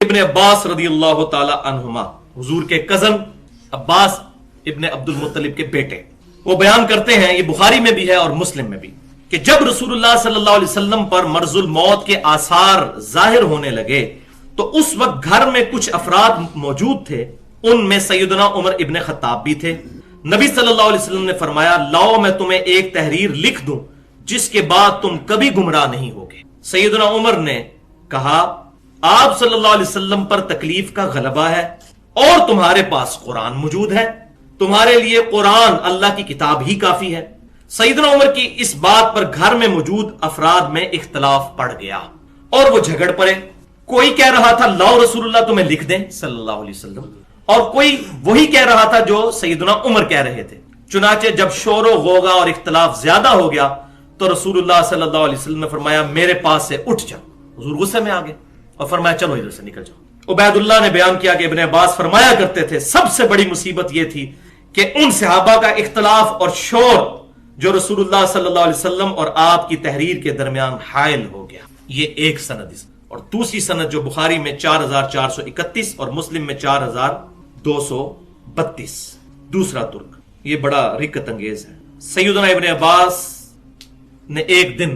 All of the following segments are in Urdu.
ابن عباس رضی اللہ تعالی عنہما حضور کے کزن عباس ابن عبد المطلب کے بیٹے، وہ بیان کرتے ہیں، یہ بخاری میں بھی ہے اور مسلم میں بھی، کہ جب رسول اللہ صلی اللہ علیہ وسلم پر مرض الموت کے آثار ظاہر ہونے لگے تو اس وقت گھر میں کچھ افراد موجود تھے، ان میں سیدنا عمر ابن خطاب بھی تھے۔ نبی صلی اللہ علیہ وسلم نے فرمایا، لاؤ میں تمہیں ایک تحریر لکھ دوں جس کے بعد تم کبھی گمراہ نہیں ہوگے۔ سیدنا عمر نے کہا، آپ صلی اللہ علیہ وسلم پر تکلیف کا غلبہ ہے اور تمہارے پاس قرآن موجود ہے، تمہارے لیے قرآن اللہ کی کتاب ہی کافی ہے۔ سیدنا عمر کی اس بات پر گھر میں موجود افراد میں اختلاف پڑ گیا اور وہ جھگڑ پڑے۔ کوئی کہہ رہا تھا لاؤ رسول اللہ تمہیں لکھ دیں صلی اللہ علیہ وسلم، اور کوئی وہی کہہ رہا تھا جو سیدنا عمر کہہ رہے تھے۔ چنانچہ جب شور و غوغا اور اختلاف زیادہ ہو گیا تو رسول اللہ صلی اللہ علیہ وسلم نے فرمایا، میرے پاس سے اٹھ جاؤ۔ حضور غصے میں آ گئے اور فرمایا، چلو ادھر سے نکل جاؤ۔ عبید اللہ نے بیان کیا کہ ابن عباس فرمایا کرتے تھے، سب سے بڑی مصیبت یہ تھی کہ ان صحابہ کا اختلاف اور شور جو رسول اللہ صلی اللہ علیہ وسلم اور آپ کی تحریر کے درمیان حائل ہو گیا۔ یہ ایک سند، اور دوسری سند جو بخاری میں 4431 اور مسلم میں 4232، دوسرا ترک، یہ بڑا رکت انگیز ہے۔ سیدنا ابن عباس نے ایک دن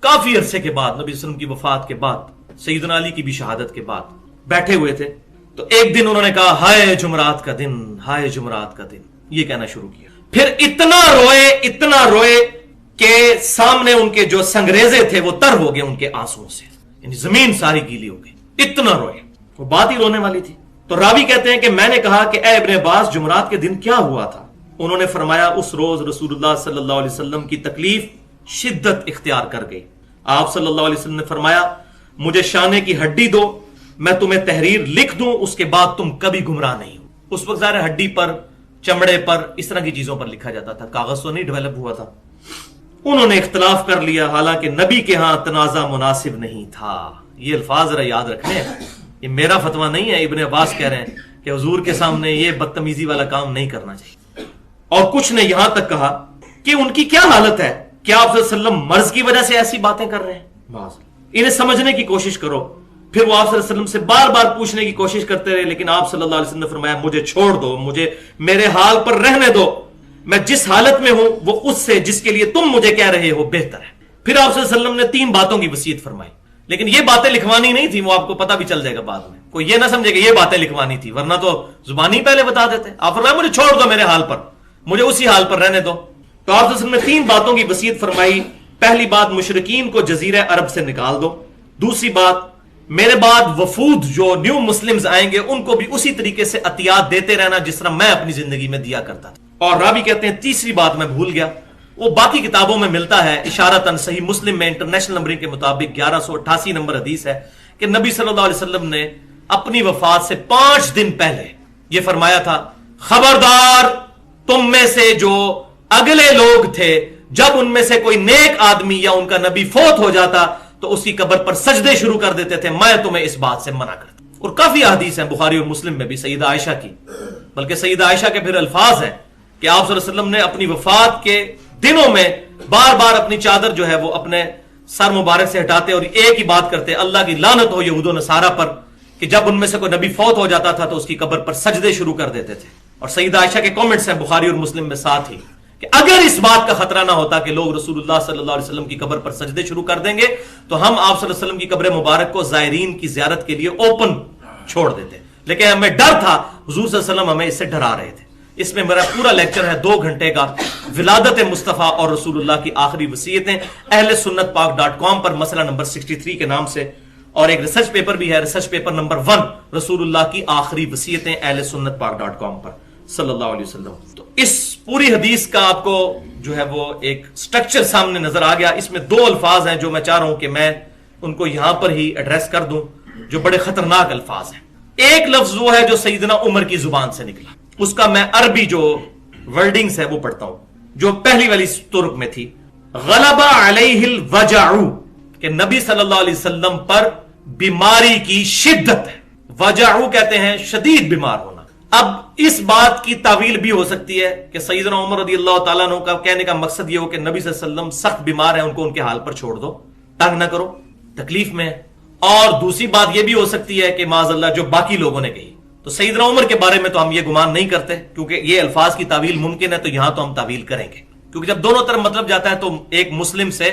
کافی عرصے کے بعد، نبی صلی اللہ علیہ وسلم کی وفات کے بعد، سیدنا علی کی بھی شہادت کے بعد بیٹھے ہوئے تھے، تو ایک دن انہوں نے کہا، ہائے جمعرات کا دن، ہائے جمعرات کا دن، یہ کہنا شروع کیا۔ پھر اتنا روئے کہ سامنے ان کے جو سنگریزے تھے وہ تر ہو گئے ان کے آنسوؤں سے، یعنی زمین ساری گیلی ہو گئی، اتنا روئے، وہ بات ہی رونے والی تھی۔ تو راوی کہتے ہیں کہ میں نے کہا کہ اے ابن عباس، جمعرات کے دن کیا ہوا تھا؟ انہوں نے فرمایا، اس روز رسول اللہ صلی اللہ علیہ وسلم کی تکلیف شدت اختیار کر گئی۔ آپ صلی اللہ علیہ وسلم نے فرمایا، مجھے شانے کی ہڈی دو، میں تمہیں تحریر لکھ دوں، اس کے بعد تم کبھی گمراہ نہیں ہو۔ اس وقت ظاہر ہڈی پر، چمڑے پر، اس طرح کی چیزوں پر لکھا جاتا تھا، کاغذ تو نہیں ڈیولپ ہوا تھا۔ انہوں نے اختلاف کر لیا، حالانکہ نبی کے ہاں تنازع مناسب نہیں تھا۔ یہ الفاظ ذرا یاد رکھیں، یہ میرا فتویٰ نہیں ہے، ابن عباس کہہ رہے ہیں کہ حضور کے سامنے یہ بدتمیزی والا کام نہیں کرنا چاہیے۔ اور کچھ نے یہاں تک کہا کہ ان کی کیا حالت ہے، کیا آپ صلی اللہ علیہ وسلم مرض کی وجہ سے ایسی باتیں کر رہے ہیں؟ انہیں سمجھنے کی کوشش کرو۔ پھر وہ آپ صلی اللہ علیہ وسلم سے بار بار پوچھنے کی کوشش کرتے رہے، لیکن آپ صلی اللہ علیہ وسلم نے فرمایا، مجھے چھوڑ دو، مجھے میرے حال پر رہنے دو، میں جس حالت میں ہوں وہ اس سے جس کے لیے تم مجھے کہہ رہے ہو بہتر ہے۔ پھر آپ صلی اللہ علیہ وسلم نے 3 باتوں کی وصیت فرمائی، لیکن یہ باتیں لکھوانی نہیں تھی، وہ آپ کو پتہ بھی چل جائے گا بعد میں، کوئی یہ نہ سمجھے کہ یہ باتیں لکھوانی تھی، ورنہ تو زبانی پہلے بتا دیتے۔ آپ فرمایا، مجھے چھوڑ دو میرے حال پر، مجھے اسی حال پر رہنے دو۔ تو آپ صلی اللہ علیہ وسلم نے 3 باتوں کی وصیت فرمائی۔ پہلی بات، مشرکین کو جزیرہ عرب سے نکال دو۔ دوسری بات، میرے بعد وفود جو نیو مسلمز آئیں گے ان کو بھی اسی طریقے سے عطیات دیتے رہنا جس طرح میں اپنی زندگی میں دیا کرتا تھا۔ اور راوی کہتے ہیں تیسری بات میں بھول گیا، وہ باقی کتابوں میں ملتا ہے، اشارتاً صحیح مسلم میں انٹرنیشنل نمبرنگ کے مطابق 1188 نمبر حدیث ہے کہ نبی صلی اللہ علیہ وسلم نے اپنی وفات سے 5 دن پہلے یہ فرمایا تھا، خبردار تم میں سے جو اگلے لوگ تھے، جب ان میں سے کوئی نیک آدمی یا ان کا نبی فوت ہو جاتا تو اس کی قبر پر سجدے شروع کر دیتے تھے، میں تمہیں اس بات سے منع کرتا۔ اور کافی احادیث ہیں بخاری اور مسلم میں بھی سیدہ عائشہ کی، بلکہ سیدہ عائشہ کے پھر الفاظ ہیں کہ آپ صلی اللہ علیہ وسلم نے اپنی وفات کے دنوں میں بار بار اپنی چادر جو ہے وہ اپنے سر مبارک سے ہٹاتے اور ایک ہی بات کرتے، اللہ کی لعنت ہو یہود و نصارہ پر، کہ جب ان میں سے کوئی نبی فوت ہو جاتا تھا تو اس کی قبر پر سجدے شروع کر دیتے تھے۔ اور سیدہ عائشہ کے کامنٹس ہیں بخاری اور مسلم میں ساتھ ہی کہ اگر اس بات کا خطرہ نہ ہوتا کہ لوگ رسول اللہ صلی اللہ علیہ وسلم کی قبر پر سجدے شروع کر دیں گے تو ہم آپ صلی اللہ علیہ وسلم کی قبر مبارک کو زائرین کی زیارت کے لیے اوپن چھوڑ دیتے، لیکن ہمیں ڈر تھا، حضور صلی اللہ علیہ وسلم ہمیں اس سے ڈرا رہے تھے۔ اس میں میرا پورا لیکچر ہے 2 گھنٹے کا، ولادت مصطفیٰ اور رسول اللہ کی آخری وصیتیں، اہل سنت پاک.com پر مسئلہ نمبر 63 کے نام سے، اور ایک ریسرچ پیپر بھی ہے، ریسرچ پیپر نمبر 1، رسول اللہ کی آخری وصیتیں، اہل سنت پاک.com پر صلی اللہ علیہ وسلم۔ تو اس پوری حدیث کا آپ کو جو ہے وہ ایک سٹرکچر سامنے نظر آ گیا۔ اس میں 2 الفاظ ہیں جو میں چاہ رہا ہوں کہ میں ان کو یہاں پر ہی ایڈریس کر دوں، جو بڑے خطرناک الفاظ ہیں۔ ایک لفظ وہ ہے جو سیدنا عمر کی زبان سے نکلا، اس کا میں عربی جو ورڈنگز ہے وہ پڑھتا ہوں، جو پہلی والی ترک میں تھی، غلب علیہ الوجع، کہ نبی صلی اللہ علیہ وسلم پر بیماری کی شدت ہے۔ وجع کہتے ہیں شدید بیمار ہونا۔ اب اس بات کی تعویل بھی ہو سکتی ہے کہ سیدنا عمر رضی اللہ تعالیٰ عنہ کا کہنے کا مقصد یہ ہو کہ نبی صلی اللہ علیہ وسلم سخت بیمار ہیں، ان کو ان کے حال پر چھوڑ دو، تنگ نہ کرو، تکلیف میں۔ اور دوسری بات یہ بھی ہو سکتی ہے کہ معاذ اللہ جو باقی لوگوں نے کہی. تو سیدنا عمر کے بارے میں تو ہم یہ گمان نہیں کرتے کیونکہ یہ الفاظ کی تعویل ممکن ہے, تو یہاں تو ہم تعویل کریں گے کیونکہ جب دونوں طرف مطلب جاتا ہے تو ایک مسلم سے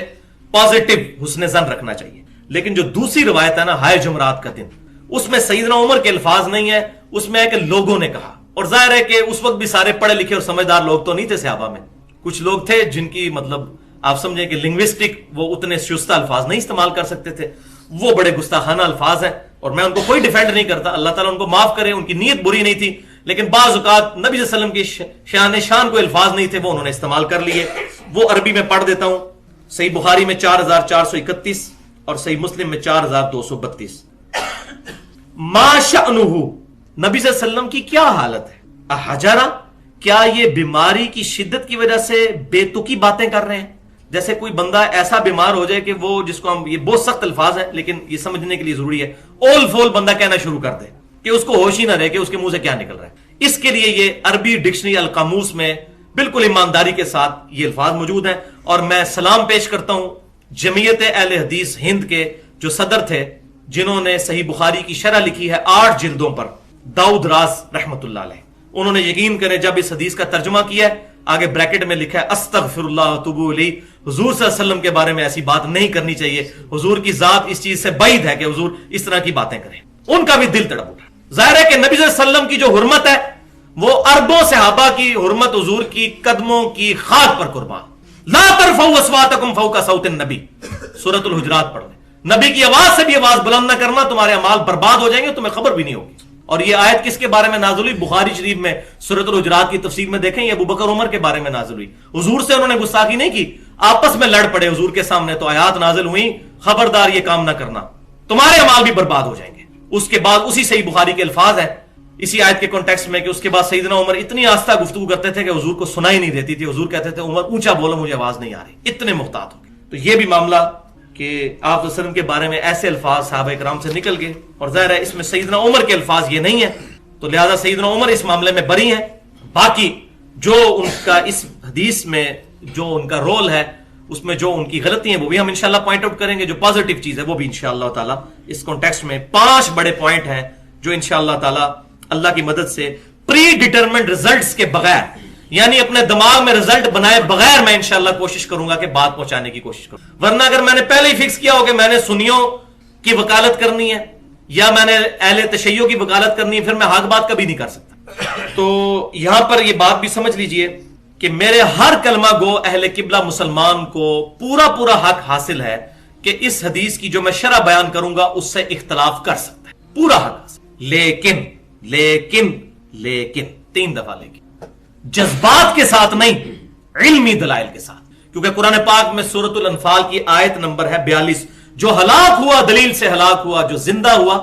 پازیٹو حسن ظن رکھنا چاہیے. لیکن جو دوسری روایت ہے نا ہائے جمعرات کا دن, اس میں سیدنا عمر کے الفاظ نہیں ہے, اس میں ہے کہ لوگوں نے کہا. اور ظاہر ہے کہ اس وقت بھی سارے پڑھے لکھے اور سمجھدار لوگ تو نہیں تھے صحابہ میں, کچھ لوگ تھے جن کی مطلب آپ سمجھیں کہ لنگوسٹک وہ اتنے شستہ الفاظ نہیں استعمال کر سکتے تھے, وہ بڑے گستاخانہ الفاظ ہیں اور میں ان کو کوئی ڈیفینڈ نہیں کرتا, اللہ تعالیٰ ان کو معاف کرے, ان کی نیت بری نہیں تھی, لیکن بعض اوقات نبی صلی اللہ علیہ وسلم کی شان کوئی الفاظ نہیں تھے وہ انہوں نے استعمال کر لیے. وہ عربی میں پڑھ دیتا ہوں. صحیح بخاری میں 4431 اور صحیح مسلم میں 4232. ما شأنہ, نبی صلی اللہ علیہ وسلم کی کیا حالت ہے؟ احجرا, کیا یہ بیماری کی شدت کی وجہ سے بے تکی باتیں کر رہے ہیں؟ جیسے کوئی بندہ ایسا بیمار ہو جائے کہ وہ جس کو ہم, یہ بہت سخت الفاظ ہیں لیکن یہ سمجھنے کے لیے ضروری ہے, اول فول بندہ کہنا شروع کر دے کہ اس کو ہوش ہی نہ رہے کہ اس کے منہ سے کیا نکل رہا ہے. اس کے لیے یہ عربی ڈکشنری القاموس میں بالکل ایمانداری کے ساتھ یہ الفاظ موجود ہیں. اور میں سلام پیش کرتا ہوں جمعیت اہل حدیث ہند کے جو صدر تھے جنہوں نے صحیح بخاری کی شرح لکھی ہے 8 جلدوں پر, داؤد راز رحمت اللہ علیہ. انہوں نے یقین کرے جب اس حدیث کا ترجمہ کیا ہے آگے بریکٹ میں لکھا ہے استغفر اللہ واتوب الیہ, حضور صلی اللہ علیہ وسلم کے بارے میں ایسی بات نہیں کرنی چاہیے, حضور کی ذات اس چیز سے بعید ہے کہ حضور اس طرح کی باتیں کریں. ان کا بھی دل تڑپ اٹھا. ظاہر ہے کہ نبی صلی اللہ علیہ وسلم کی جو حرمت ہے وہ اربوں صحابہ کی حرمت حضور کی قدموں کی خاک پر قربان. لا ترفعوا اصواتکم فوق صوت النبی, سورۃ الحجرات پڑھ لیں. نبی کی آواز سے بھی آواز بلند نہ کرنا, تمہارے اعمال برباد ہو جائیں گے, تمہیں خبر بھی نہیں ہوگی. اور یہ آیت کس کے بارے میں نازل ہوئی؟ بخاری شریف میں سورۃ الحجرات کی تفسیر میں دیکھیں, یہ ابو بکر عمر کے بارے میں نازل ہوئی. حضور سے انہوں نے گستاخی نہیں کی, آپس میں لڑ پڑے حضور کے سامنے, تو آیات نازل ہوئی خبردار یہ کام نہ کرنا, تمہارے اعمال بھی برباد ہو جائیں گے. اس کے بعد اسی صحیح بخاری کے الفاظ ہیں اسی آیت کے کانٹیکسٹ میں کہ اس کے بعد سیدنا عمر اتنی آہستہ گفتگو کرتے تھے کہ حضور کو سنائی نہیں دیتی تھی. حضور کہتے تھے عمر اونچا بولو مجھے آواز نہیں آ رہی, اتنے محتاط ہو گئے. تو یہ بھی معاملہ کہ آپ صلی اللہ علیہ وسلم کے بارے میں ایسے الفاظ صحابہ کرام سے نکل گئے, اور ظاہر ہے اس میں سیدنا عمر کے الفاظ یہ نہیں ہیں, تو لہذا سیدنا عمر اس معاملے میں بری ہیں. باقی جو ان کا اس حدیث میں جو ان کا رول ہے اس میں جو ان کی غلطی ہیں وہ بھی ہم انشاءاللہ پوائنٹ آؤٹ کریں گے. جو پازیٹیو چیز ہے وہ بھی انشاءاللہ تعالی اس کانٹیکسٹ میں 5 بڑے پوائنٹ ہیں جو انشاءاللہ تعالی اللہ کی مدد سے پری ڈیٹرمنٹ ریزلٹس کے بغیر, یعنی اپنے دماغ میں رزلٹ بنائے بغیر میں انشاءاللہ کوشش کروں گا کہ بات پہنچانے کی کوشش کروں. ورنہ اگر میں نے پہلے ہی فکس کیا ہو کہ میں نے سنیوں کی وکالت کرنی ہے یا میں نے اہل تشیع کی وکالت کرنی ہے, پھر میں حق بات کبھی نہیں کر سکتا. تو یہاں پر یہ بات بھی سمجھ لیجئے کہ میرے ہر کلمہ گو اہل قبلہ مسلمان کو پورا حق حاصل ہے کہ اس حدیث کی جو میں شرح بیان کروں گا اس سے اختلاف کر سکتا ہے, پورا حق حاصل. لیکن 3 دفعہ لیکن جذبات کے ساتھ نہیں, علمی دلائل کے ساتھ. کیونکہ قرآن پاک میں سورۃ الانفال کی آیت نمبر ہے 42, جو ہلاک ہوا دلیل سے ہلاک ہوا, جو زندہ ہوا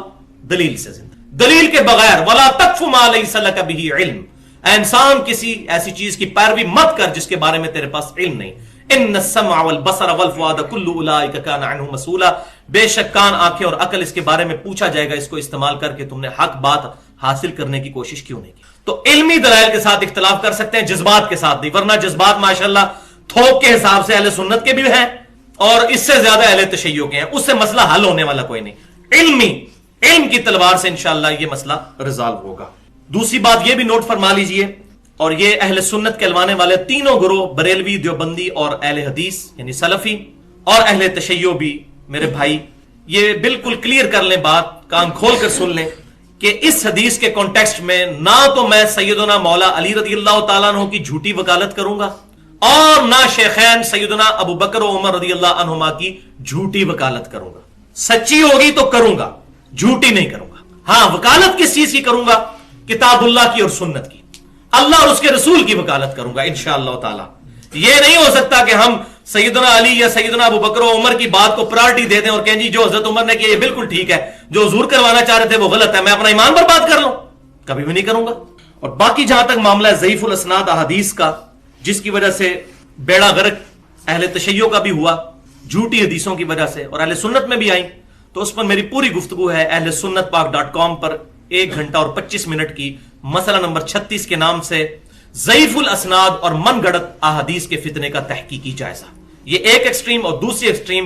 دلیل سے زندہ. دلیل کے بغیر ولا تقف ما لیس لک بہ علم, اے انسان کسی ایسی چیز کی پیروی مت کر جس کے بارے میں تیرے پاس علم نہیں. ان السمع والبصر والفؤاد كل اولئک کان عنہ مسئولا, بے شک کان, آنکھیں اور عقل اس کے بارے میں پوچھا جائے گا, اس کو استعمال کر کے تم نے حق بات حاصل کرنے کی کوشش کیوں نہیں کی. تو علمی دلائل کے ساتھ اختلاف کر سکتے ہیں, جذبات کے ساتھ نہیں. ورنہ جذبات ماشاءاللہ تھوک کے حساب سے اہل سنت کے بھی ہیں اور اس سے زیادہ اہل تشیع کے ہیں, اس سے مسئلہ حل ہونے والا کوئی نہیں. علم کی تلوار سے انشاءاللہ یہ مسئلہ ریزالو ہوگا. دوسری بات یہ بھی نوٹ فرما لیجئے, اور یہ اہل سنت کہلوانے والے تینوں گروہ, بریلوی, دیوبندی اور اہل حدیث یعنی سلفی اور اہل تشیع بھی, میرے بھائی یہ بالکل کلیئر کر لیں بات, کان کھول کر سن لیں کہ اس حدیث کے کانٹیکسٹ میں نہ تو میں سیدنا مولا علی رضی اللہ تعالیٰ عنہ کی جھوٹی وکالت کروں گا اور نہ شیخین سیدنا ابو بکر و عمر رضی اللہ عنہما کی جھوٹی وکالت کروں گا. سچی ہوگی تو کروں گا, جھوٹی نہیں کروں گا. ہاں وکالت کس چیز کی کروں گا؟ کتاب اللہ کی اور سنت کی, اللہ اور اس کے رسول کی وکالت کروں گا انشاءاللہ تعالی. یہ نہیں ہو سکتا کہ ہم سیدنا علی یا سیدنا ابو بکر و عمر کی بات کو پرائرٹی دے دیں اور کہیں جی جو حضرت عمر نے کیا یہ بالکل ٹھیک ہے, جو حضور کروانا چاہ رہے تھے وہ غلط ہے, میں اپنا ایمان برباد کر لوں. کبھی بھی نہیں کروں گا. اور باقی جہاں تک معاملہ ہے ضعیف الاسناد احادیث کا, جس کی وجہ سے بیڑا غرق اہل تشیع کا بھی ہوا جھوٹی حدیثوں کی وجہ سے, اور اہل سنت میں بھی آئیں, تو اس پر میری پوری گفتگو ہے اہل سنت پاک.com پر 1 گھنٹہ اور 25 منٹ کی, مسئلہ نمبر 36 کے نام سے ضعیف الاسناد اور من گڑت احادیث کے فتنے کا تحقیقی جائزہ. یہ ایک ایکسٹریم, اور دوسری ایکسٹریم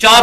4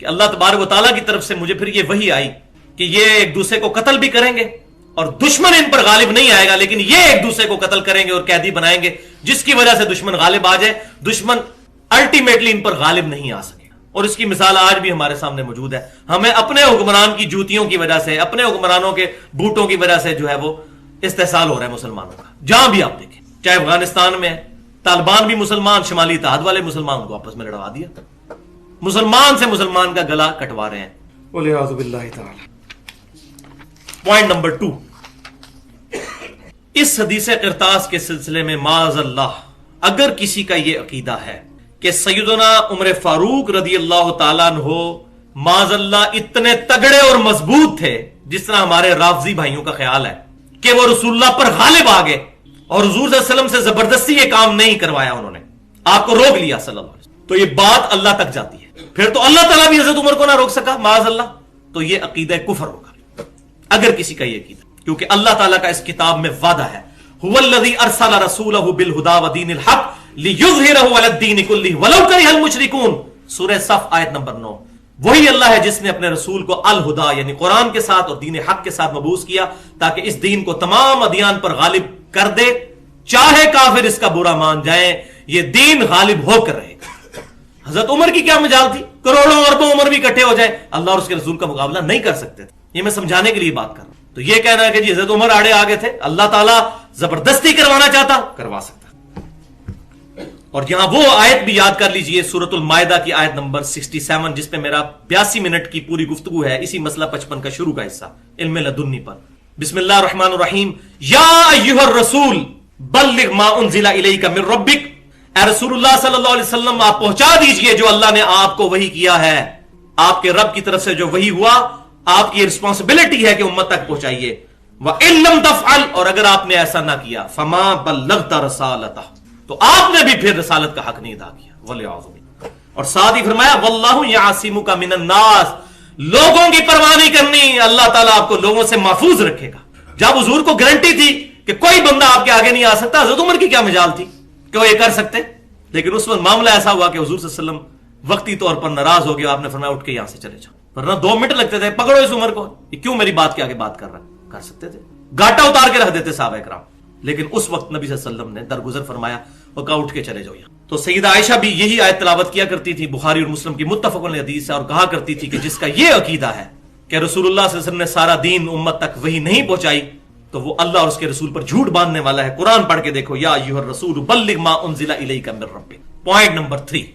کہ اللہ تبارک و تعالیٰ کی طرف سے مجھے پھر یہ وحی آئی کہ یہ ایک دوسرے کو قتل بھی کریں گے اور دشمن ان پر غالب نہیں آئے گا، لیکن یہ ایک دوسرے کو قتل کریں گے اور قیدی بنائیں گے، جس کی وجہ سے دشمن غالب آ جائے، دشمن الٹیمیٹلی ان پر غالب نہیں آ سکے گا۔ اور اس کی مثال آج بھی ہمارے سامنے موجود ہے۔ ہمیں اپنے حکمران کی جوتیوں کی وجہ سے، اپنے حکمرانوں کے بوٹوں کی وجہ سے جو ہے وہ استحصال ہو رہا ہے مسلمانوں کا، جہاں بھی آپ دیکھیں، چاہے افغانستان میں ہے، طالبان بھی مسلمان، شمالی اتحاد والے مسلمان کو آپس میں لڑوا دیا، مسلمان سے مسلمان کا گلا کٹوا رہے ہیں، والعیاذ باللہ تعالی۔ پوائنٹ نمبر 2، اس حدیث قرطاس کے سلسلے میں معاذ اللہ اگر کسی کا یہ عقیدہ ہے کہ سیدنا عمر فاروق رضی اللہ تعالیٰ عنہ معاذ اللہ اتنے تگڑے اور مضبوط تھے، جس طرح ہمارے رافضی بھائیوں کا خیال ہے کہ وہ رسول اللہ پر غالب آ گئے اور حضور صلی اللہ علیہ وسلم سے زبردستی یہ کام نہیں کروایا، انہوں نے آپ کو روک لیا صلی اللہ علیہ وسلم، تو یہ بات اللہ تک جاتی ہے، پھر تو اللہ تعالیٰ بھی حضرت عمر کو نہ روک سکا معاذ اللہ، تو یہ عقیدہ کفر ہوگا اگر کسی کا یہ عقیدہ، کیونکہ اللہ تعالیٰ کا اس کتاب میں وعدہ ہے، هو الذی ارسل رسولہ بالہدی ودین الحق لیظہرہ علی الدین کلہ ولو کرہ المشرکون، سورہ صف آیت نمبر 9۔ وہی اللہ ہے جس نے اپنے رسول کو الہدا یعنی قرآن کے ساتھ اور دین حق کے ساتھ مبعوث کیا تاکہ اس دین کو تمام ادیان پر غالب کر دے، چاہے کافر اس کا برا مان جائیں، یہ دین غالب ہو کر رہے گا۔ حضرت عمر کی کیا مجال تھی؟ کروڑوں اربوں عمر بھی اکٹھے ہو جائیں، اللہ اور اس کے رسول کا مقابلہ نہیں کر سکتے تھے۔ یہ میں سمجھانے کے لیے بات کر رہا ہوں۔ تو یہ کہنا ہے کہ جی حضرت عمر آڑے آگے تھے، اللہ تعالیٰ زبردستی کروانا چاہتا کروا سکتا۔ اور یہاں وہ آیت بھی یاد کر لیجئے، سورۃ المائدہ کی آیت نمبر 67، جس پہ میرا 82 منٹ کی پوری گفتگو ہے، اسی مسئلہ 55 کا شروع کا حصہ علم لدنی پر۔ بسم اللہ الرحمن الرحیم، یا ایھا الرسول بلغ ما انزل الیک من ربک، اے رسول اللہ صلی اللہ علیہ وسلم آپ پہنچا دیجئے جو اللہ نے آپ کو وحی کیا ہے، آپ کے رب کی طرف سے جو وحی ہوا، آپ کی رسپانسبلٹی ہے کہ امت تک پہنچائیے۔ وَإِن لَمْ تَفْعَلْ، اور اگر آپ نے ایسا نہ کیا، فَمَا بَلَّغْتَ رَسَالَتَهُ، تو آپ نے بھی پھر رسالت کا حق نہیں ادا کیا، وَلِعَاذُ بِاللَّهِ۔ اور ساتھ ہی فرمایا وَاللَّهُ يَعْصِمُكَ مِنَ النَّاسِ، لوگوں کی پرواہ نہیں کرنی، اللہ تعالیٰ آپ کو لوگوں سے محفوظ رکھے گا۔ جب حضور کو گارنٹی تھی کہ کوئی بندہ آپ کے آگے نہیں آ سکتا، حضرت عمر کی کیا مجال تھی کہ وہ یہ کر سکتے؟ لیکن اس وقت معاملہ ایسا ہوا کہ حضور صلی اللہ علیہ وسلم وقتی طور پر ناراض ہو گیا، آپ نے فرمایا اٹھ کے یہاں سے چلے جاؤ، ورنہ 2 منٹ لگتے تھے، پکڑو اس عمر کو، یہ کیوں میری بات کے آگے بات کر رہا ہے؟ کر سکتے تھے، گاٹا اتار کے رکھ دیتے صحابہ کرام، لیکن اس وقت نبی صلی اللہ علیہ وسلم نے درگزر فرمایا اور کہا اٹھ کے چلے جاؤ یہاں۔ تو سیدہ عائشہ بھی یہی آیت تلاوت کیا کرتی تھی، بخاری اور مسلم کی متفق علیہ حدیث ہے، اور کہا کرتی تھی کہ جس کا یہ عقیدہ ہے کہ رسول اللہ صلی اللہ علیہ وسلم نے سارا دین امت تک وہی نہیں پہنچائی تو وہ اللہ اور اس کے رسول پر جھوٹ باندھنے والا ہے۔ قرآن پڑھ کے دیکھو، یا ایھا الرسول بلغ ما انزل الیک من ربک۔ پوائنٹ نمبر 3،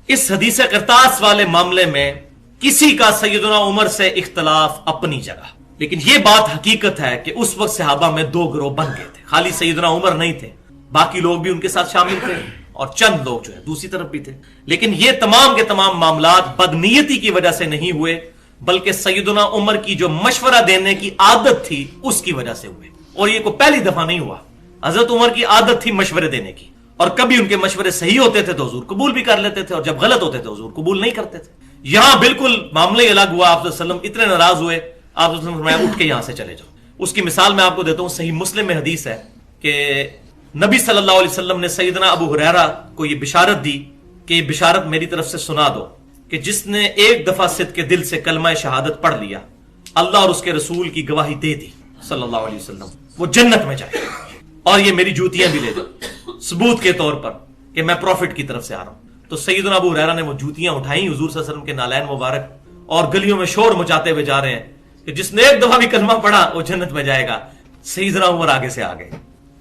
اس حدیث قرطاس والے معاملے میں کسی کا سیدنا عمر سے اختلاف اپنی جگہ، لیکن یہ بات حقیقت ہے کہ اس وقت صحابہ میں 2 گروہ بن گئے تھے، خالی سیدنا عمر نہیں تھے، باقی لوگ بھی ان کے ساتھ شامل تھے اور چند لوگ جو ہے دوسری طرف بھی تھے، لیکن یہ تمام کے تمام معاملات بدنیتی کی وجہ سے نہیں ہوئے، بلکہ سیدنا عمر کی جو مشورہ دینے کی عادت تھی اس کی وجہ سے ہوئے، اور یہ کوئی پہلی دفعہ نہیں ہوا۔ حضرت عمر کی عادت تھی مشورے دینے کی، اور کبھی ان کے مشورے صحیح ہوتے تھے تو حضور قبول بھی کر لیتے تھے، اور جب غلط ہوتے تھے حضور قبول نہیں کرتے تھے۔ یہاں بالکل معاملہ ہی الگ ہوا، آپ صلی اللہ علیہ وسلم اتنے ناراض ہوئے، آپ صلی اللہ علیہ وسلم فرمایا اٹھ کے یہاں سے چلے جاؤ۔ اس کی مثال میں آپ کو دیتا ہوں، صحیح مسلم میں حدیث ہے کہ نبی صلی اللہ علیہ وسلم نے سیدنا ابو ہریرہ کو یہ بشارت دی کہ یہ بشارت میری طرف سے سنا دو کہ جس نے ایک دفعہ صدق کے دل سے کلمہ شہادت پڑھ لیا، اللہ اور اس کے رسول کی گواہی دے دی صلی اللہ علیہ وسلم، وہ جنت میں جائے، اور یہ میری جوتیاں بھی لے دو ثبوت کے طور پر کہ میں پروفٹ کی طرف سے آ رہا ہوں۔ تو سیدنا ابو ہریرہ نے وہ جوتیاں اٹھائیں حضور صلی اللہ علیہ وسلم کے نالین مبارک، اور گلیوں میں شور مچاتے ہوئے جا رہے ہیں کہ جس نے ایک دفعہ بھی کلمہ پڑھا وہ جنت میں جائے گا۔ سیدنا عمر آگے سے آ گئے،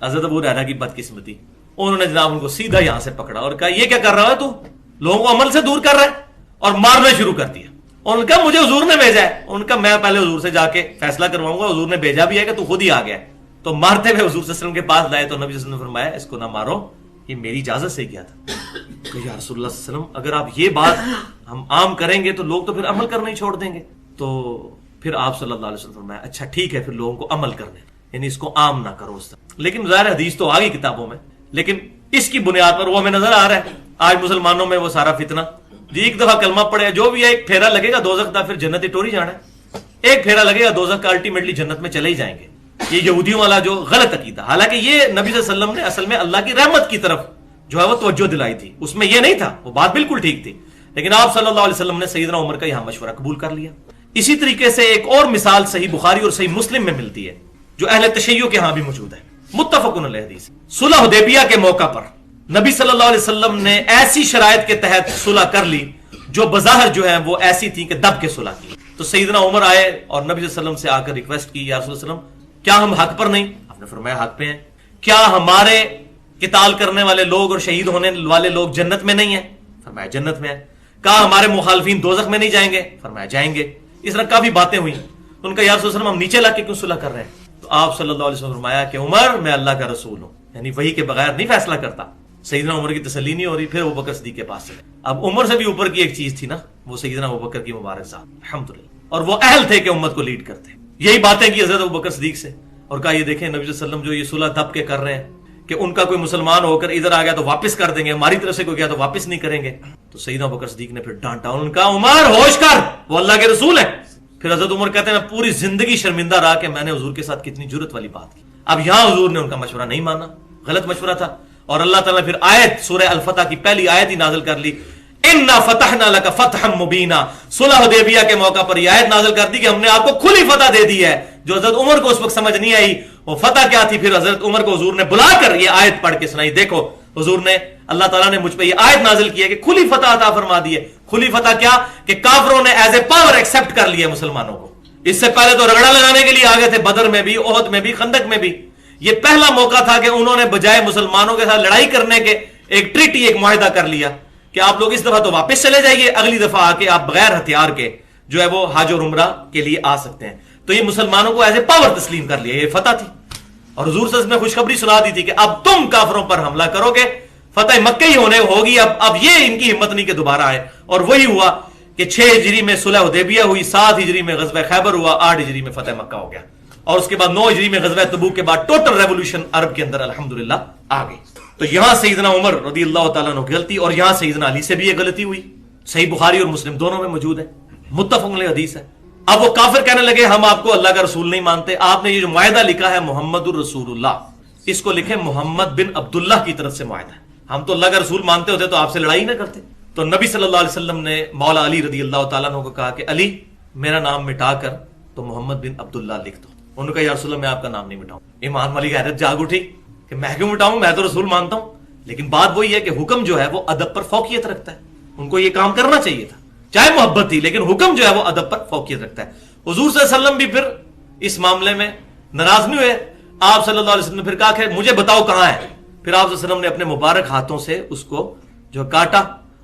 حضرت ابو ہریرہ کی بدقسمتی، انہوں نے جناب ان کو سیدھا یہاں سے پکڑا اور کہا یہ کیا کر رہا ہے تو، لوگوں کو عمل سے دور کر رہا ہے، اور مارنا شروع کر دیا۔ اور ان کا مجھے حضور نے بھیجا ہے، ان کا میں پہلے حضور سے جا کے فیصلہ کرواؤں گا، حضور نے بھیجا بھی ہے کہ تو خود ہی آ گیا ہے۔ تو مارتے ہوئے حضور صلی اللہ علیہ وسلم کے پاس لائے تو نبی صلی اللہ علیہ وسلم نے فرمایا اس کو نہ مارو، یہ میری اجازت سے کیا تھا۔ کہ یا رسول اللہ صلی اللہ علیہ وسلم اگر آپ یہ بات ہم عام کریں گے تو لوگ تو پھر عمل کرنا ہی چھوڑ دیں گے۔ تو پھر آپ صلی اللہ علیہ وسلم فرمایا اچھا ٹھیک ہے، پھر لوگوں کو عمل کرنے، یعنی اس کو عام نہ کرو اس طرح۔ لیکن ظاہر حدیث تو آ گئی کتابوں میں، لیکن اس کی بنیاد پر وہ ہمیں نظر آ رہا ہے آج مسلمانوں میں وہ سارا فتنہ، ایک دفعہ کلمہ پڑے جو بھی ہے، ایک پھیرا لگے گا دوزخ کا، پھر جنت ٹوری جانا ہے، ایک پھیرا لگے گا دوزخ کا، الٹیمیٹلی جنت میں چلے ہی جائیں گے۔ یہ یہودیوں والا جو غلط عقیدہ، حالانکہ یہ نبی صلی اللہ علیہ وسلم نے اصل میں اللہ کی رحمت کی طرف جو ہے وہ توجہ دلائی تھی، اس میں یہ نہیں تھا، وہ بات بالکل ٹھیک تھی، لیکن آپ صلی اللہ علیہ وسلم نے سیدنا عمر کا یہاں مشورہ قبول کر لیا. اسی طریقے سے ایک اور مثال صحیح بخاری اور صحیح مسلم میں ملتی ہے جو اہل تشیع کے ہاں بھی موجود ہے, متفق علیہ حدیث. صلح حدیبیہ کے موقع پر نبی صلی اللہ علیہ وسلم نے ایسی شرائط کے تحت صلح کر لی جو بظاہر جو ہے وہ ایسی تھی کہ دب کے صلح کی. تو سیدنا عمر آئے اور نبی صلی اللہ علیہ وسلم سے آ کر ریکویسٹ کی, یا رسول اللہ علیہ وسلم کیا ہم حق پر نہیں؟ آپ نے فرمایا حق پہ ہیں. کیا ہمارے قتال کرنے والے لوگ اور شہید ہونے والے لوگ جنت میں نہیں ہیں؟ فرمایا جنت میں ہیں. کہا ہمارے مخالفین دوزخ میں نہیں جائیں گے؟ فرمایا جائیں گے. اس طرح کافی باتیں ہوئی. ان کا یا رسول اللہ علیہ وسلم ہم نیچے لا کے کیوں صلح کر رہے ہیں؟ تو آپ صلی اللہ علیہ وسلم فرمایا کہ عمر میں اللہ کا رسول ہوں, یعنی وحی کے بغیر نہیں فیصلہ کرتا. سیدنا عمر کی تسلی نہیں ہو رہی. پھر ابوبکر صدیق کے پاس چلے. اب عمر سے بھی اوپر کی ایک چیز تھی نا, وہ سیدنا ابوبکر کی مبارک ذات الحمدللہ, اور وہ اہل تھے کہ امت کو لیڈ کرتے. یہی باتیں کی حضرت ابوبکر صدیق سے اور کہا یہ دیکھیں نبی صلی اللہ علیہ وسلم جو یہ صلح دب کے کر رہے ہیں کہ ان کا کوئی مسلمان ہو کر ادھر آ گیا تو واپس کر دیں گے, ہماری طرف سے کوئی گیا تو واپس نہیں کریں گے. تو سیدنا ابوبکر صدیق نے پھر ڈانٹا, ان کا عمر ہوش کر, وہ اللہ کے رسول ہے. پھر حضرت عمر کہتے ہیں میں پوری زندگی شرمندہ رہا کہ میں نے حضور کے ساتھ کتنی جرت والی بات کی. اب یہاں حضور نے ان کا مشورہ نہیں مانا, غلط مشورہ تھا. اور اللہ تعالیٰ نے پھر آیت سورہ الفتح کی پہلی آیت ہی نازل کر لی, اِنَّا فَتَحْنَا لَكَ فَتْحًا مُبِينًا. صلح حدیبیہ کے موقع پر یہ آیت نازل کر دی کہ ہم نے آپ کو کھلی فتح دے دی ہے. جو حضرت عمر کو اس وقت سمجھ نہیں آئی وہ فتح کیا تھی, پھر حضرت عمر کو حضور نے بلا کر یہ آیت پڑھ کے سنائی. دیکھو حضور نے, اللہ تعالیٰ نے مجھ پہ یہ آیت نازل کی ہے کہ کھلی فتح عطا فرما دی ہے. کھلی فتح کیا کہ کافروں نے ایز اے پاور ایکسپٹ کر لیا مسلمانوں کو. اس سے پہلے تو رگڑا لگانے کے لیے آگے تھے, بدر میں بھی, احد میں بھی, خندق میں بھی. یہ پہلا موقع تھا کہ انہوں نے بجائے مسلمانوں کے ساتھ لڑائی کرنے کے ایک ٹریٹی, ایک معاہدہ کر لیا کہ آپ لوگ اس دفعہ تو واپس چلے جائیے, اگلی دفعہ آ کے آپ بغیر ہتھیار کے جو ہے وہ حج اور عمرہ کے لیے آ سکتے ہیں. تو یہ مسلمانوں کو ایز اے پاور تسلیم کر لیا, یہ فتح تھی. اور حضور صلی اللہ علیہ وسلم نے خوشخبری سنا دی تھی کہ اب تم کافروں پر حملہ کرو گے, فتح مکہ ہی ہونے ہوگی. اب یہ ان کی ہمت نہیں کہ دوبارہ آئے. اور وہی ہوا کہ 6 ہجری میں صلح حدیبیہ ہوئی, 7 ہجری میں غزوہ خیبر ہوا, 8 ہجری میں فتح مکہ ہو گیا, اور اس کے بعد 9 ہجری میں غزوہ تبوک کے بعد ٹوٹل ریولوشن عرب کے اندر الحمدللہ آ گئی. تو یہاں سیدنا عمر رضی اللہ تعالیٰ عنہ کی غلطی, اور یہاں سیدنا علی سے بھی یہ غلطی ہوئی. صحیح بخاری اور مسلم دونوں میں موجود ہے, متفق علیہ حدیث ہے. اب وہ کافر کہنے لگے ہم آپ کو اللہ کا رسول نہیں مانتے. آپ نے یہ جو معاہدہ لکھا ہے محمد الرسول اللہ, اس کو لکھیں محمد بن عبداللہ کی طرف سے معاہدہ ہے. ہم تو اللہ کا رسول مانتے ہوتے تو آپ سے لڑائی نہ کرتے. تو نبی صلی اللہ علیہ وسلم نے مولا علی رضی اللہ تعالیٰ عنہ کو کہا کہ علی میرا نام مٹا کر تو محمد بن عبداللہ لکھ دو. انہوں نے کہا یا رسول اللہ میں آپ کا نام نہیں مٹاؤں. امام والی کی حیرت جاگ اٹھی کہ میں کیوں مٹاؤں, میں تو رسول مانتا ہوں. لیکن بات وہی ہے کہ حکم جو ہے وہ ادب پر فوقیت رکھتا ہے. ان کو یہ کام کرنا چاہیے تھا, چاہے محبت تھی, لیکن حکم جو ہے وہ ادب پر فوقیت رکھتا ہے. حضور صلی اللہ علیہ وسلم بھی پھر اس معاملے میں ناراض نہیں ہوئے. آپ صلی اللہ علیہ وسلم نے پھر کہا کہ مجھے بتاؤ کہاں ہے. پھر آپ صلی اللہ علیہ وسلم نے اپنے مبارک ہاتھوں سے اس کو جو کاٹا,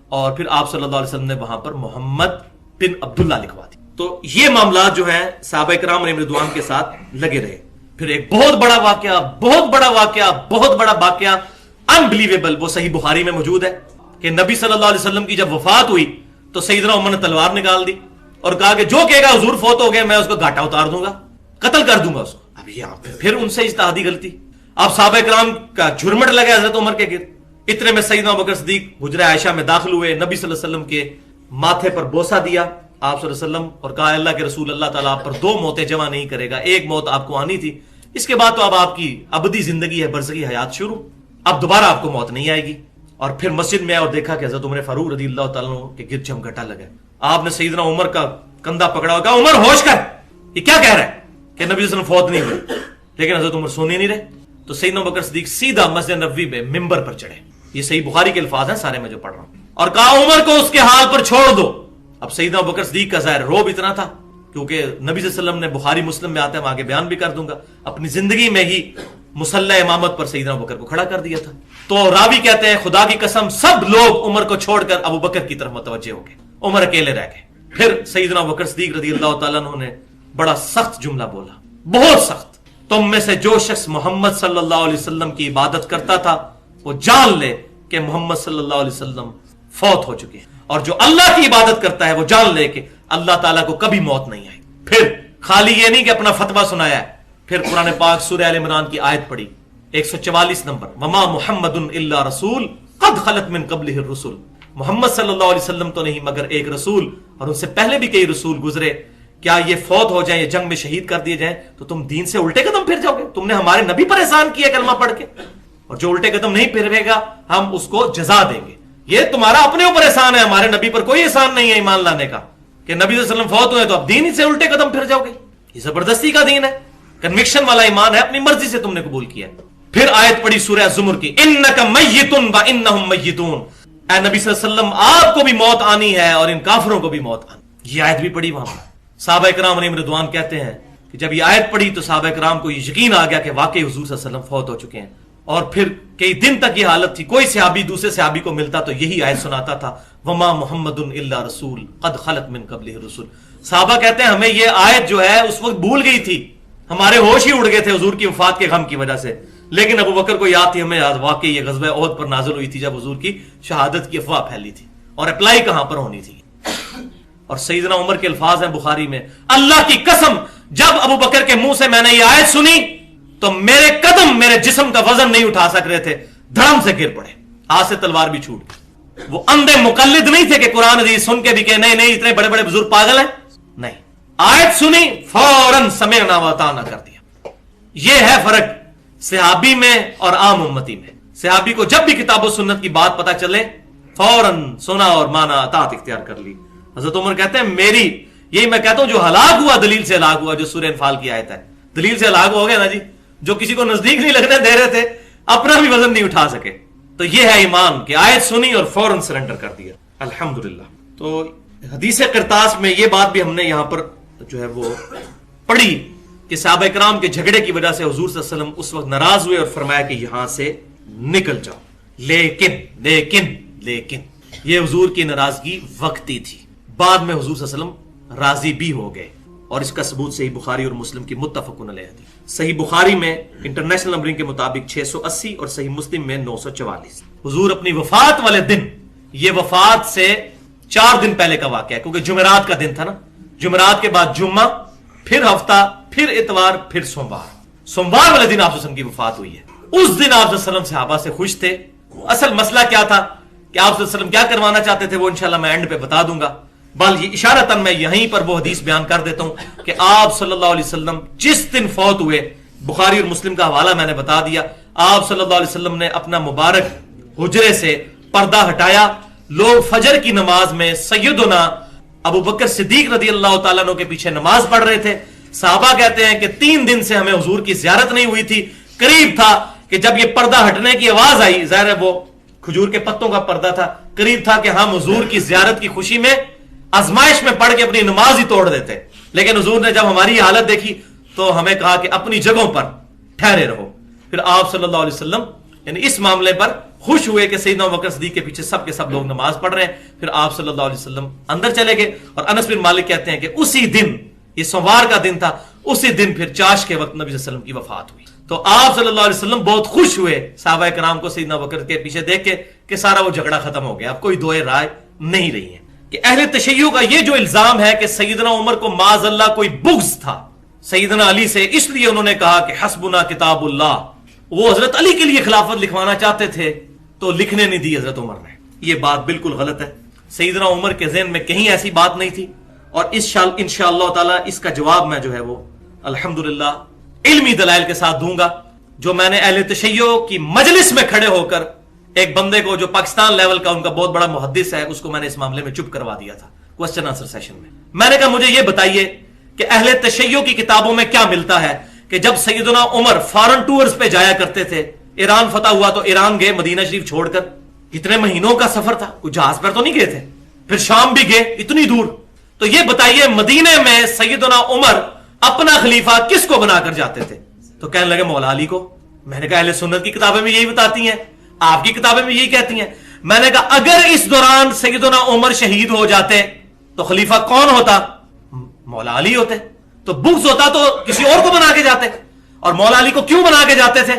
اور پھر آپ صلی اللہ علیہ وسلم نے وہاں پر محمد بن عبداللہ لکھوا دی. تو یہ معاملات جو ہیں صحابہ کرام علیہم رضوان کے ساتھ لگے رہے. پھر ایک بہت بڑا واقعہ انبلیویبل, وہ صحیح بخاری میں موجود ہے کہ نبی صلی اللہ علیہ وسلم کی جب وفات ہوئی تو سیدنا عمر نے تلوار نکال دی اور کہا کہ جو کہے گا حضور فوت ہو گئے میں اس کو گھاٹا اتار دوں گا, قتل کر دوں گا اس کو. اب یہاں پھر ان سے اجتہادی غلطی. اب صحابہ کرام کا جھرمٹ لگا حضرت عمر کے گرد. اتنے میں سیدنا ابوبکر صدیق حجرہ عائشہ میں داخل ہوئے, نبی صلی اللہ علیہ وسلم کے ماتھے پر بوسہ دیا آپ صلی اللہ علیہ وسلم, اور کہا اللہ کے رسول اللہ تعالیٰ آپ پر 2 موتیں جمع نہیں کرے گا, ایک موت آپ کو آنی تھی, اس کے بعد تو اب آپ کی ابدی زندگی ہے, برزخی حیات شروع, اب دوبارہ آپ کو موت نہیں آئے گی. اور پھر مسجد میں آئے اور دیکھا کہ حضرت عمر فاروق رضی اللہ تعالیٰ عنہ کے گرد جمگھٹا لگا. آپ نے سیدنا عمر کا کندھا پکڑا اور کہا عمر ہوش کر, یہ کیا کہہ رہا ہے کہ نبی صلی اللہ علیہ وسلم فوت نہیں ہوئے. لیکن حضرت عمر سونے نہیں رہے. تو سیدنا ابوبکر صدیق سیدھا مسجد نبوی میں ممبر پر چڑھے, یہ صحیح بخاری کے الفاظ ہیں سارے میں جو پڑھ رہا ہوں, اور کہا عمر کو اس کے حال پر چھوڑ دو. اب سیدنا ابوبکر صدیق کا ظاہر روب اتنا تھا کیونکہ نبی صلی اللہ علیہ وسلم نے, بخاری مسلم میں آتا ہے, میں آگے بیان بھی کر دوں گا, اپنی زندگی میں ہی مصلی امامت پر سیدنا ابوبکر کو کھڑا کر دیا تھا. تو راوی کہتے ہیں خدا کی قسم سب لوگ عمر کو چھوڑ کر ابوبکر کی طرف متوجہ ہو گئے, عمر اکیلے رہ گئے. پھر سیدنا ابوبکر صدیق رضی اللہ تعالیٰ عنہ نے بڑا سخت جملہ بولا, بہت سخت. تم میں سے جو شخص محمد صلی اللہ علیہ وسلم کی عبادت کرتا تھا وہ جان لے کہ محمد صلی اللہ علیہ وسلم فوت ہو چکے ہیں, اور جو اللہ کی عبادت کرتا ہے وہ جان لے کہ اللہ تعالیٰ کو کبھی موت نہیں آئی. پھر خالی یہ نہیں کہ اپنا فتویٰ سنایا ہے, پھر قرآن پاک سورہ آل عمران کی آیت پڑھی 144 نمبر, وما محمد الا رسول قد خلت من قبلہ الرسل. محمد صلی اللہ علیہ وسلم تو نہیں مگر ایک رسول, اور ان سے پہلے بھی کئی رسول گزرے. کیا یہ فوت ہو جائیں, یہ جنگ میں شہید کر دیے جائیں تو تم دین سے الٹے قدم پھر جاؤ گے؟ تم نے ہمارے نبی پر احسان کیا کلمہ پڑھ کے, اور جو الٹے قدم نہیں پھرے گا ہم اس کو جزا دیں گے. یہ تمہارا اپنے اوپر احسان ہے, ہمارے نبی پر کوئی احسان نہیں ہے ایمان لانے کا, کہ نبی صلی اللہ علیہ وسلم فوت ہوئے تو اب دین ہی سے الٹے قدم پھر جاؤ گے. یہ زبردستی کا دین ہے, کنوکشن والا ایمان ہے, اپنی مرضی سے تم نے قبول کیا. پھر آیت پڑھی سورہ زمر کی, انک میت وانہم میتون, اے نبی صلی اللہ علیہ وسلم آپ کو بھی موت آنی ہے اور ان کافروں کو بھی موت آنی. یہ آیت بھی پڑھی وہاں پر. صحابہ کرام علیہم رضوان کہتے ہیں کہ جب یہ آیت پڑھی تو صحابہ کرام کو یہ یقین آ گیا کہ واقعی حضور صلی اللہ علیہ وسلم فوت ہو چکے ہیں. اور پھر کئی دن تک یہ حالت تھی, کوئی صحابی دوسرے صحابی کو ملتا تو یہی آیت سناتا تھا, وما محمد الا رسول قد خلت من قبلہ الرسل. صحابہ کہتے ہیں ہمیں یہ آیت جو ہے اس وقت بھول گئی تھی, ہمارے ہوش ہی اڑ گئے تھے حضور کی وفات کے غم کی وجہ سے, لیکن ابو بکر کو یاد تھی, ہمیں یاد واقعی یہ غزوہ احد پر نازل ہوئی تھی جب حضور کی شہادت کی افواہ پھیلی تھی, اور اپلائی کہاں پر ہونی تھی. اور سیدنا عمر کے الفاظ ہیں بخاری میں, اللہ کی قسم جب ابو بکر کے منہ سے میں نے یہ آیت سنی تو میرے قدم میرے جسم کا وزن نہیں اٹھا سک رہے تھے, دھڑم سے گر پڑے, ہاتھ سے تلوار بھی چھوٹ گئی. وہ اندھے مقلد نہیں تھے کہ قرآن حدیث سن کے بھی کہ نہیں نہیں اتنے بڑے بڑے بزرگ پاگل ہیں, نہیں, آیت سنی فوراً سمعنا واطعنا کر دیا. یہ ہے فرق صحابی میں اور عام امتی میں. صحابی کو جب بھی کتاب و سنت کی بات پتہ چلے فوراً سنا اور مانا اطاعت اختیار کر لی. حضرت عمر کہتے ہیں میری, یہی میں کہتا ہوں جو ہلاک ہوا دلیل سے ہلاک ہوا, جو سورہ انفال کی آیت ہے, دلیل سے ہلاک ہو گیا نا جی, جو کسی کو نزدیک نہیں لگنے دے رہے تھے, اپنا بھی وزن نہیں اٹھا سکے. تو یہ ہے ایمان کہ آیت سنی اور فوراً سرنڈر کر دیا, الحمدللہ. تو حدیث قرطاس میں یہ بات بھی ہم نے یہاں پر جو ہے وہ پڑھی کہ صحابہ کرام کے جھگڑے کی وجہ سے حضور صلی اللہ علیہ وسلم اس وقت ناراض ہوئے اور فرمایا کہ یہاں سے نکل جاؤ. لیکن لیکن لیکن یہ حضور کی ناراضگی وقتی تھی, بعد میں حضور صلی اللہ علیہ وسلم راضی بھی ہو گئے, اور اس کا ثبوت صحیح بخاری اور مسلم کی متفقن علیہ حدیث. صحیح بخاری میں انٹرنیشنل نمبرنگ کے مطابق 680 اور صحیح مسلم میں 944. حضور اپنی وفات والے دن, یہ وفات سے 4 دن پہلے کا واقعہ ہے کیونکہ جمعرات کا دن تھا نا, جمعرات کے بعد جمعہ, پھر ہفتہ, پھر اتوار, پھر سوموار. سوموار والے دن آپ وسلم کی وفات ہوئی ہے. اس دن آپ وسلم صحابہ سے خوش تھے. اصل مسئلہ کیا تھا کہ آپ وسلم کیا کروانا چاہتے تھے وہ انشاءاللہ میں اینڈ پہ بتا دوں گا, بل یہ اشارتاً میں یہیں پر وہ حدیث بیان کر دیتا ہوں کہ آپ صلی اللہ علیہ وسلم جس دن فوت ہوئے, بخاری اور مسلم کا حوالہ میں نے بتا دیا, آپ صلی اللہ علیہ وسلم نے اپنا مبارک حجرے سے پردہ ہٹایا, لوگ فجر کی نماز میں سیدنا ابو بکر صدیق رضی اللہ تعالیٰ عنہ کے پیچھے نماز پڑھ رہے تھے. صحابہ کہتے ہیں کہ 3 دن سے ہمیں حضور کی زیارت نہیں ہوئی تھی, قریب تھا کہ جب یہ پردہ ہٹنے کی آواز آئی, ظاہر ہے وہ کھجور کے پتوں کا پردہ تھا, قریب تھا کہ ہم حضور کی زیارت کی خوشی میں آزمائش میں پڑھ کے اپنی نماز ہی توڑ دیتے. لیکن حضور نے جب ہماری یہ حالت دیکھی تو ہمیں کہا کہ اپنی جگہوں پر ٹھہرے رہو. پھر آپ صلی اللہ علیہ وسلم یعنی اس معاملے پر خوش ہوئے کہ سیدنا ابو بکر صدیق کے پیچھے سب کے سب لوگ نماز پڑھ رہے ہیں. پھر آپ صلی اللہ علیہ وسلم اندر چلے گئے, اور انس بن مالک کہتے ہیں کہ اسی دن, یہ سوموار کا دن تھا, اسی دن پھر چاش کے وقت نبی صلی اللہ علیہ وسلم کی وفات ہوئی. تو آپ صلی اللہ علیہ وسلم بہت خوش ہوئے صحابہ کرام کو سیدنا ابو بکر کے پیچھے دیکھ کے کہ سارا وہ جھگڑا ختم ہو گیا, اب کوئی دوئے رائے نہیں رہی ہے. کہ اہل تشیع کا یہ جو الزام ہے کہ سیدنا عمر کو معاذ اللہ کوئی بغض تھا سیدنا علی سے, اس لیے انہوں نے کہا کہ حسبنا کتاب اللہ, وہ حضرت علی کے لیے خلافت لکھوانا چاہتے تھے تو لکھنے نہیں دی حضرت عمر نے. یہ بات بالکل غلط ہے. سیدنا عمر کے ذہن میں کہیں ایسی بات نہیں تھی, اور انشاءاللہ تعالی اس کا جواب میں جو ہے وہ الحمدللہ علمی دلائل کے ساتھ دوں گا, جو میں نے اہل تشیع کی مجلس میں کھڑے ہو کر ایک بندے کو جو پاکستان لیول کا ان کا بہت بڑا محدث ہے, اس کو میں نے اس معاملے میں چپ کروا دیا تھا کوسچن آنسر سیشن میں. میں نے کہا مجھے یہ بتائیے کہ اہل تشیع کی کتابوں میں کیا ملتا ہے کہ جب سیدنا عمر فارن ٹورز پہ جایا کرتے تھے, ایران فتح ہوا تو ایران گئے, مدینہ شریف چھوڑ کر, اتنے مہینوں کا سفر تھا, کوئی جہاز پر تو نہیں گئے تھے, پھر شام بھی گئے اتنی دور. تو یہ بتائیے مدینے میں سیدنا عمر اپنا خلیفہ کس کو بنا کر جاتے تھے؟ تو کہنے لگے مولا علی کو. میں نے کہا اہل سنت کی کتابیں میں یہی بتاتی ہیں, آپ کی کتابیں میں یہی کہتی ہیں. میں نے کہا اگر اس دوران سیدنا عمر شہید ہو جاتے تو خلیفہ کون ہوتا؟ مولا علی ہوتے. تو بغض ہوتا تو کسی اور کو بنا کے جاتے, اور مولا علی کو کیوں بنا کے جاتے تھے؟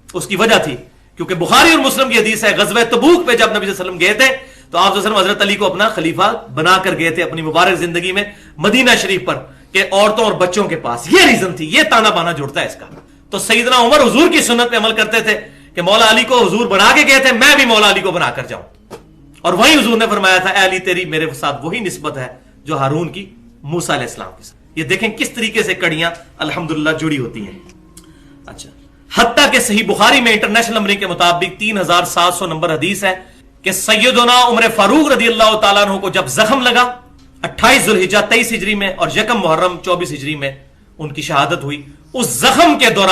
اس کی وجہ تھی کیونکہ بخاری اور مسلم کی حدیث ہے, غزوہ تبوک پہ جب نبی صلی اللہ علیہ وسلم گئے تھے تو آپ صلی اللہ علیہ وسلم حضرت علی کو اپنا خلیفہ بنا کر گئے تھے اپنی مبارک زندگی میں مدینہ شریف پر, کہ عورتوں اور بچوں کے پاس. یہ ریزن تھی, یہ تانا بانا جڑتا ہے اس کا. تو سیدنا عمر حضور کی سنت پہ عمل کرتے تھے کہ مولا علی کو حضور بنا کے گئے تھے, میں بھی مولا علی کو بنا کر جاؤں. اور وہی حضور نے فرمایا تھا اے علی تیری میرے ساتھ وہی نسبت ہے جو ہارون کی موسیٰ علیہ السلام کے ساتھ. یہ دیکھیں کس طریقے سے کڑیاں الحمدللہ جڑی ہوتی ہیں. اچھا, حتیٰ کہ صحیح بخاری میں انٹرنیشنل نمبرنگ کے مطابق 3700 نمبر حدیث ہے کہ سیدنا عمر فاروق رضی اللہ تعالیٰ عنہ کو جب زخم لگا 28 ذوالحجہ 23 ہجری میں اور 1 محرم 24 ہجری میں ان کی شہادت ہوئی. اس زخم کے دوران